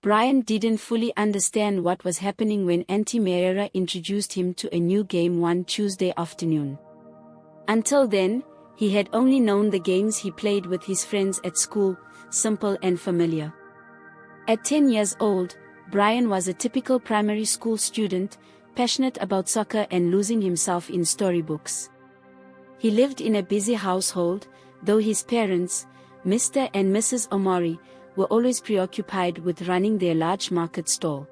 Brian didn't fully understand what was happening when Auntie Marera introduced him to a new game one Tuesday afternoon. Until then, he had only known the games he played with his friends at school, simple and familiar. At 10 years old, Brian was a typical primary school student, passionate about soccer and losing himself in storybooks. He lived in a busy household, though his parents, Mr. and Mrs. Omori, were always preoccupied with running their large market stall.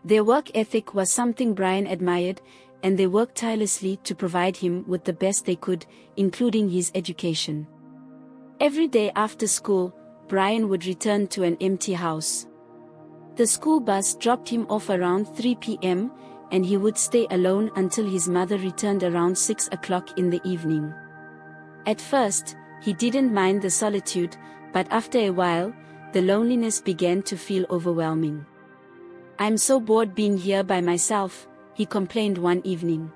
Their work ethic was something Brian admired, and they worked tirelessly to provide him with the best they could, including his education. Every day after school, Brian would return to an empty house. The school bus dropped him off around 3 p.m., and he would stay alone until his mother returned around 6 o'clock in the evening. At first, he didn't mind the solitude, but after a while, the loneliness began to feel overwhelming. "I'm so bored being here by myself," he complained one evening.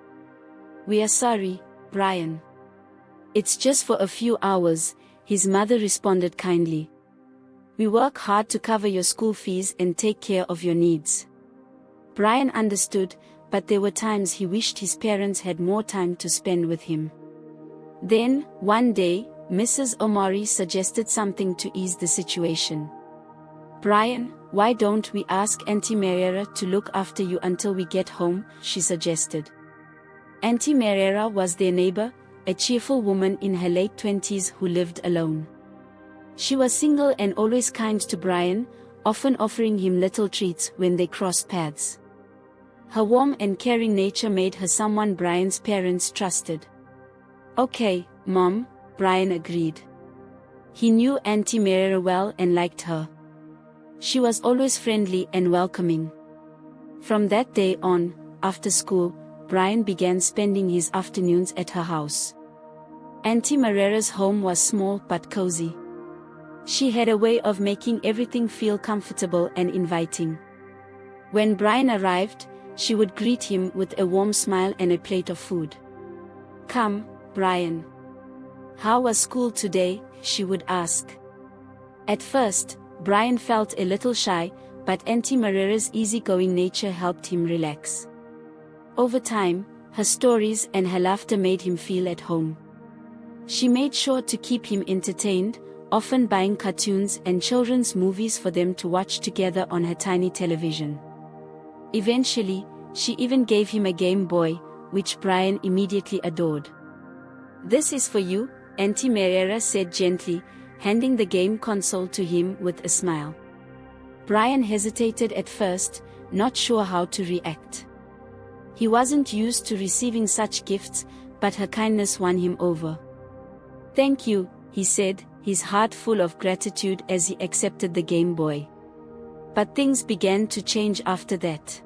"We are sorry, Brian. It's just for a few hours," his mother responded kindly. "We work hard to cover your school fees and take care of your needs." Brian understood, but there were times he wished his parents had more time to spend with him. Then, one day, Mrs. Omori suggested something to ease the situation. "Brian, why don't we ask Auntie Marera to look after you until we get home?" she suggested. Auntie Marera was their neighbor, a cheerful woman in her late 20s who lived alone. She was single and always kind to Brian, often offering him little treats when they crossed paths. Her warm and caring nature made her someone Brian's parents trusted. "Okay, Mom," Brian agreed. He knew Auntie Marera well and liked her. She was always friendly and welcoming. From that day on, after school, Brian began spending his afternoons at her house. Auntie Marera's home was small but cozy. She had a way of making everything feel comfortable and inviting. When Brian arrived, she would greet him with a warm smile and a plate of food. "Come, Brian. How was school today?" she would ask. At first, Brian felt a little shy, but Auntie Marera's easygoing nature helped him relax. Over time, her stories and her laughter made him feel at home. She made sure to keep him entertained, often buying cartoons and children's movies for them to watch together on her tiny television. Eventually, she even gave him a Game Boy, which Brian immediately adored. "This is for you," Auntie Marera said gently, handing the game console to him with a smile. Brian hesitated at first, not sure how to react. He wasn't used to receiving such gifts, but her kindness won him over. "Thank you," he said, his heart full of gratitude as he accepted the Game Boy. But things began to change after that.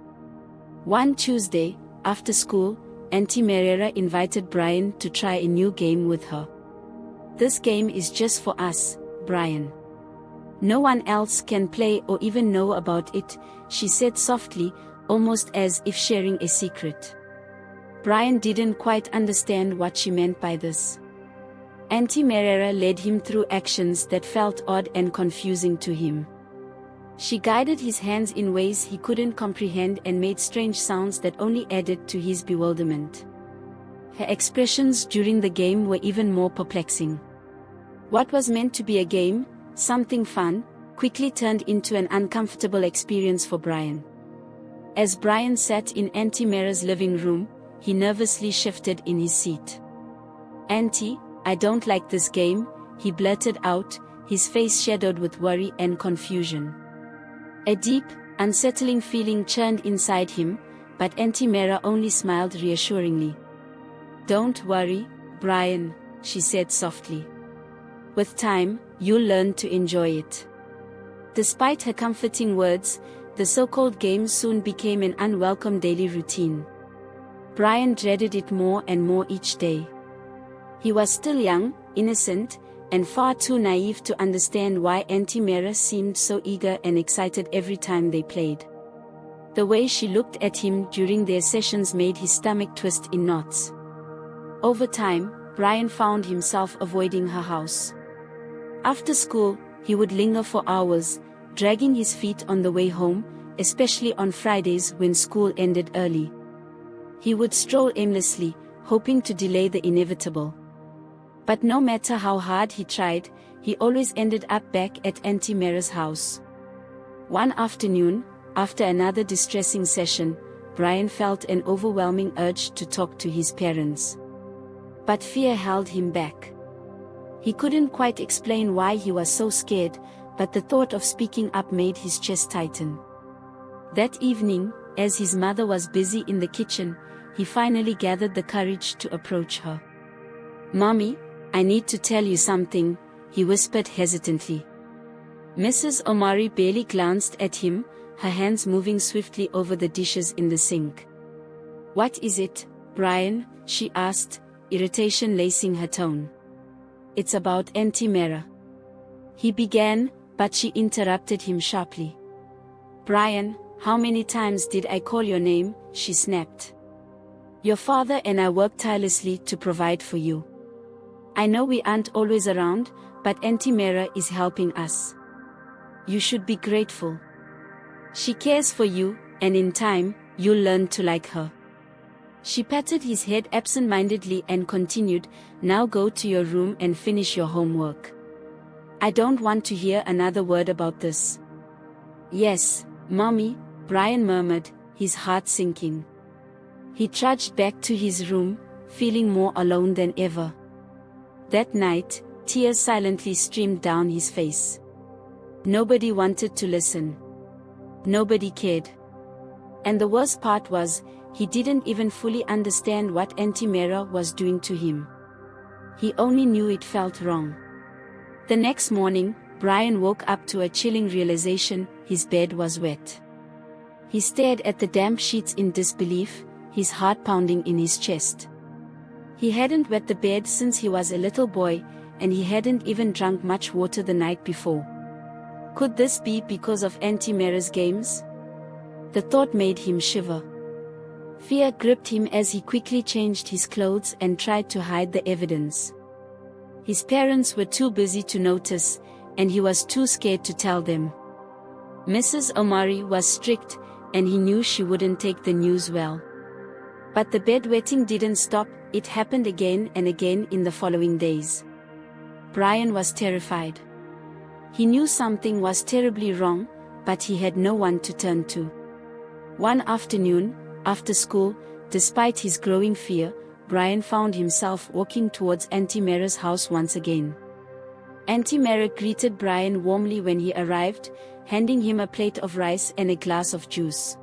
One Tuesday, after school, Auntie Marera invited Brian to try a new game with her. "This game is just for us, Brian. No one else can play or even know about it," she said softly, almost as if sharing a secret. Brian didn't quite understand what she meant by this. Auntie Marera led him through actions that felt odd and confusing to him. She guided his hands in ways he couldn't comprehend and made strange sounds that only added to his bewilderment. Her expressions during the game were even more perplexing. What was meant to be a game, something fun, quickly turned into an uncomfortable experience for Brian. As Brian sat in Auntie Marera's living room, he nervously shifted in his seat. "Auntie, I don't like this game," he blurted out, his face shadowed with worry and confusion. A deep, unsettling feeling churned inside him, but Auntie Marera only smiled reassuringly. "Don't worry, Brian," she said softly. "With time, you'll learn to enjoy it." Despite her comforting words, the so-called game soon became an unwelcome daily routine. Brian dreaded it more and more each day. He was still young, innocent, and far too naive to understand why Auntie Marera seemed so eager and excited every time they played. The way she looked at him during their sessions made his stomach twist in knots. Over time, Brian found himself avoiding her house. After school, he would linger for hours, dragging his feet on the way home, especially on Fridays when school ended early. He would stroll aimlessly, hoping to delay the inevitable. But no matter how hard he tried, he always ended up back at Auntie Marera's house. One afternoon, after another distressing session, Brian felt an overwhelming urge to talk to his parents. But fear held him back. He couldn't quite explain why he was so scared, but the thought of speaking up made his chest tighten. That evening, as his mother was busy in the kitchen, he finally gathered the courage to approach her. "Mommy, I need to tell you something," he whispered hesitantly. Mrs. Omari barely glanced at him, her hands moving swiftly over the dishes in the sink. "What is it, Brian?" she asked, irritation lacing her tone. "It's about Auntie Marera," he began, but she interrupted him sharply. "Brian, how many times did I call your name?" she snapped. "Your father and I work tirelessly to provide for you. I know we aren't always around, but Auntie Marera is helping us. You should be grateful. She cares for you, and in time, you'll learn to like her." She patted his head absent-mindedly and continued, "Now go to your room and finish your homework. I don't want to hear another word about this." "Yes, Mommy," Brian murmured, his heart sinking. He trudged back to his room, feeling more alone than ever. That night, tears silently streamed down his face. Nobody wanted to listen. Nobody cared. And the worst part was, he didn't even fully understand what Auntie Marera was doing to him. He only knew it felt wrong. The next morning, Brian woke up to a chilling realization: his bed was wet. He stared at the damp sheets in disbelief, his heart pounding in his chest. He hadn't wet the bed since he was a little boy, and he hadn't even drunk much water the night before. Could this be because of Auntie Marera's games? The thought made him shiver. Fear gripped him as he quickly changed his clothes and tried to hide the evidence. His parents were too busy to notice, and he was too scared to tell them. Mrs. Omari was strict, and he knew she wouldn't take the news well. But the bedwetting didn't stop. It happened again and again in the following days. Brian was terrified. He knew something was terribly wrong, but he had no one to turn to. One afternoon, after school, despite his growing fear, Brian found himself walking towards Auntie Marera's house once again. Auntie Marera greeted Brian warmly when he arrived, handing him a plate of rice and a glass of juice.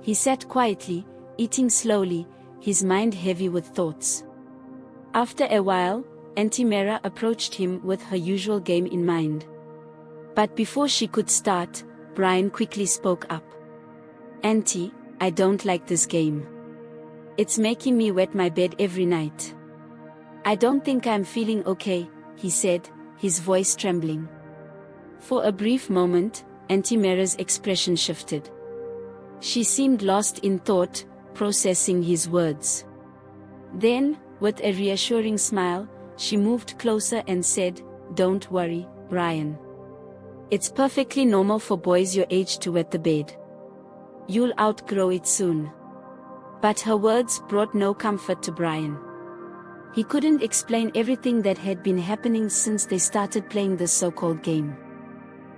He sat quietly, eating slowly, his mind heavy with thoughts. After a while, Auntie Marera approached him with her usual game in mind. But before she could start, Brian quickly spoke up. "Auntie, I don't like this game. It's making me wet my bed every night. I don't think I'm feeling okay," he said, his voice trembling. For a brief moment, Auntie Marera's expression shifted. She seemed lost in thought, processing his words. Then, with a reassuring smile, she moved closer and said, "Don't worry, Brian. It's perfectly normal for boys your age to wet the bed. You'll outgrow it soon." But her words brought no comfort to Brian. He couldn't explain everything that had been happening since they started playing this so-called game.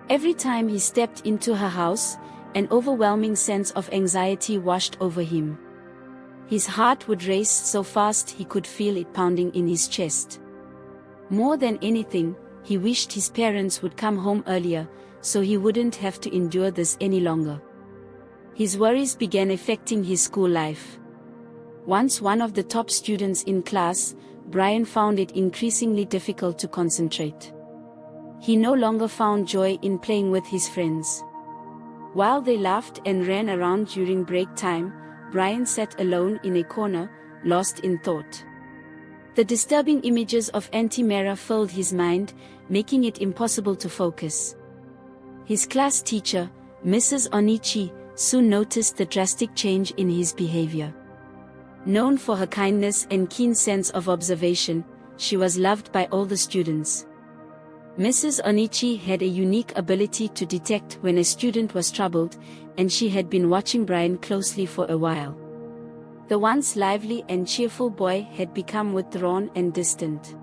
Every time he stepped into her house, an overwhelming sense of anxiety washed over him. His heart would race so fast he could feel it pounding in his chest. More than anything, he wished his parents would come home earlier, so he wouldn't have to endure this any longer. His worries began affecting his school life. Once one of the top students in class, Brian found it increasingly difficult to concentrate. He no longer found joy in playing with his friends. While they laughed and ran around during break time, Brian sat alone in a corner, lost in thought. The disturbing images of Auntie Marera filled his mind, making it impossible to focus. His class teacher, Mrs. Onichi, soon noticed the drastic change in his behavior. Known for her kindness and keen sense of observation, she was loved by all the students. Mrs. Onichi had a unique ability to detect when a student was troubled, and she had been watching Brian closely for a while. The once lively and cheerful boy had become withdrawn and distant.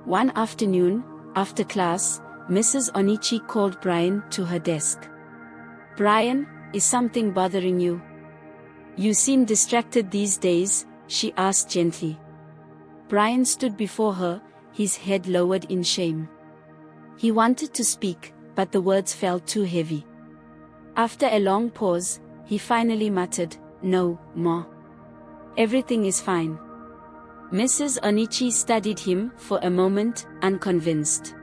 One afternoon, after class, Mrs. Onichi called Brian to her desk. "Brian, is something bothering you? You seem distracted these days," she asked gently. Brian stood before her, his head lowered in shame. He wanted to speak, but the words felt too heavy. After a long pause, he finally muttered, "No, Ma. Everything is fine." Mrs. Onichi studied him for a moment, unconvinced.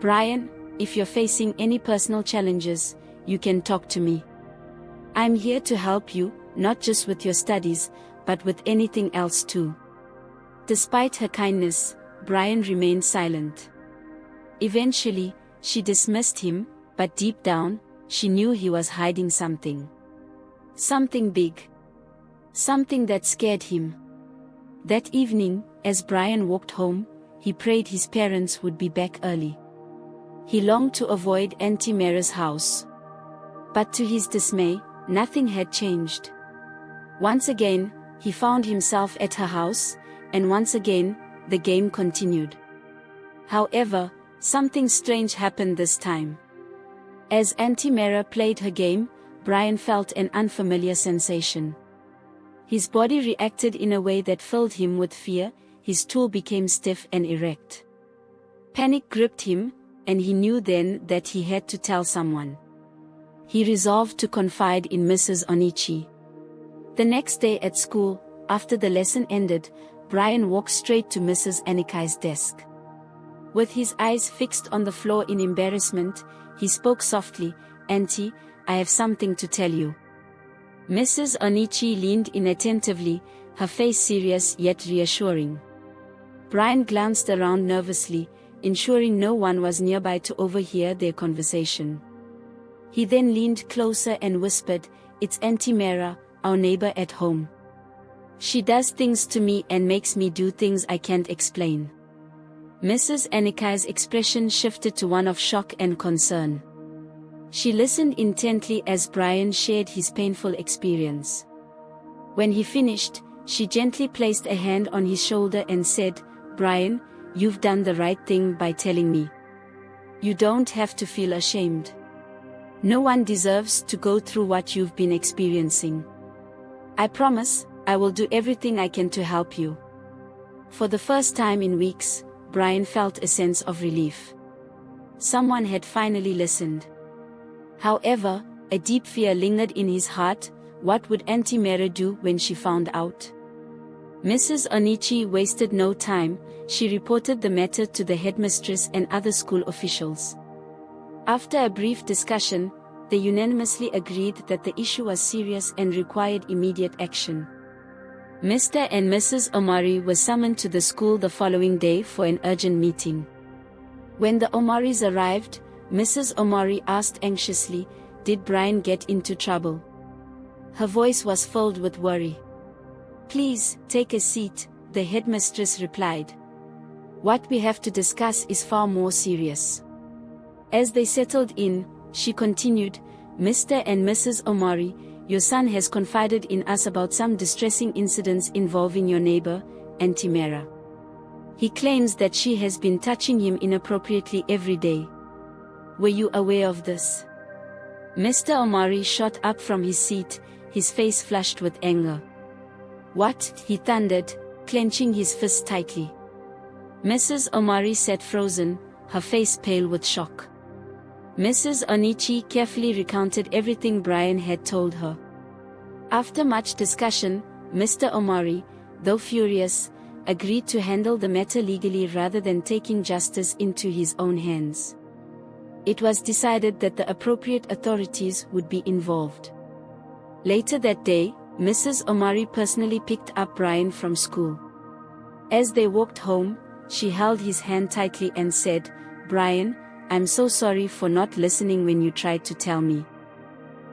"Brian, if you're facing any personal challenges, you can talk to me. I'm here to help you, not just with your studies, but with anything else too." Despite her kindness, Brian remained silent. Eventually, she dismissed him, but deep down, she knew he was hiding something. Something big. Something that scared him. That evening, as Brian walked home, he prayed his parents would be back early. He longed to avoid Auntie Marera's house. But to his dismay, nothing had changed. Once again, he found himself at her house, and once again, the game continued. However, something strange happened this time. As Auntie Marera played her game, Brian felt an unfamiliar sensation. His body reacted in a way that filled him with fear, his stool became stiff and erect. Panic gripped him, and he knew then that he had to tell someone. He resolved to confide in Mrs. Onichi. The next day at school, after the lesson ended, Brian walked straight to Mrs. Onichi's desk. With his eyes fixed on the floor in embarrassment, he spoke softly, "Auntie, I have something to tell you." Mrs. Onichi leaned in attentively, her face serious yet reassuring. Brian glanced around nervously, ensuring no one was nearby to overhear their conversation. He then leaned closer and whispered, "It's Auntie Marera, our neighbor at home. She does things to me and makes me do things I can't explain." Mrs. Onichi's expression shifted to one of shock and concern. She listened intently as Brian shared his painful experience. When he finished, she gently placed a hand on his shoulder and said, "Brian, you've done the right thing by telling me. You don't have to feel ashamed. No one deserves to go through what you've been experiencing. I promise, I will do everything I can to help you." For the first time in weeks, Brian felt a sense of relief. Someone had finally listened. However, a deep fear lingered in his heart. What would Auntie Marera do when she found out? Mrs. Onichi wasted no time. She reported the matter to the headmistress and other school officials. After a brief discussion, they unanimously agreed that the issue was serious and required immediate action. Mr. and Mrs. Omari were summoned to the school the following day for an urgent meeting. When the Omaris arrived, Mrs. Omari asked anxiously, "Did Brian get into trouble?" Her voice was filled with worry. "Please, take a seat," the headmistress replied. "What we have to discuss is far more serious." As they settled in, she continued, "Mr. and Mrs. Omari, your son has confided in us about some distressing incidents involving your neighbor, Auntie Marera. He claims that she has been touching him inappropriately every day. Were you aware of this?" Mr. Omari shot up from his seat, his face flushed with anger. "What?" he thundered, clenching his fist tightly. Mrs. Omari sat frozen, her face pale with shock. Mrs. Onichi carefully recounted everything Brian had told her. After much discussion, Mr. Omari, though furious, agreed to handle the matter legally rather than taking justice into his own hands. It was decided that the appropriate authorities would be involved. Later that day, Mrs. Omari personally picked up Brian from school. As they walked home, she held his hand tightly and said, "Brian, I'm so sorry for not listening when you tried to tell me.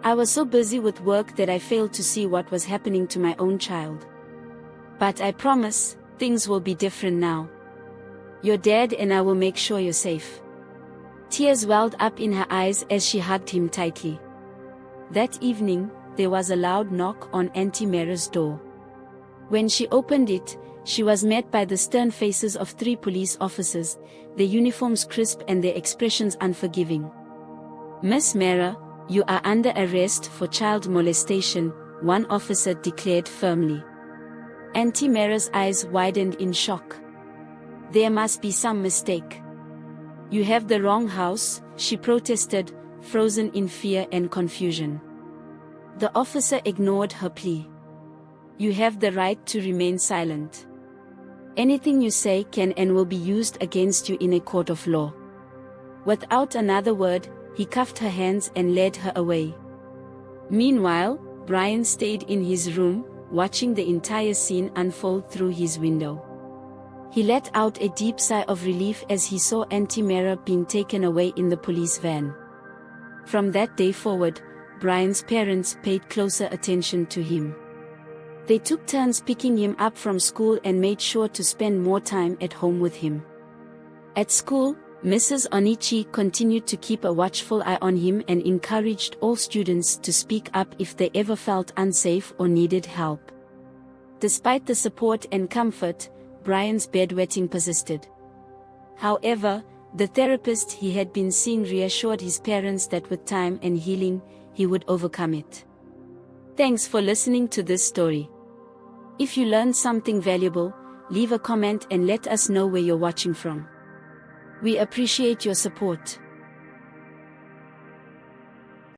I was so busy with work that I failed to see what was happening to my own child. But I promise, things will be different now. Your dad and I will make sure you're safe." Tears welled up in her eyes as she hugged him tightly. That evening, there was a loud knock on Auntie Marera's door. When she opened it, she was met by the stern faces of 3 police officers, their uniforms crisp and their expressions unforgiving. "Miss Marera, you are under arrest for child molestation," one officer declared firmly. Auntie Marera's eyes widened in shock. "There must be some mistake. You have the wrong house," she protested, frozen in fear and confusion. The officer ignored her plea. "You have the right to remain silent. Anything you say can and will be used against you in a court of law." Without another word, he cuffed her hands and led her away. Meanwhile, Brian stayed in his room, watching the entire scene unfold through his window. He let out a deep sigh of relief as he saw Auntie Marera being taken away in the police van. From that day forward, Brian's parents paid closer attention to him. They took turns picking him up from school and made sure to spend more time at home with him. At school, Mrs. Onichi continued to keep a watchful eye on him and encouraged all students to speak up if they ever felt unsafe or needed help. Despite the support and comfort, Brian's bedwetting persisted. However, the therapist he had been seeing reassured his parents that with time and healing, he would overcome it. Thanks for listening to this story. If you learned something valuable, leave a comment and let us know where you're watching from. We appreciate your support.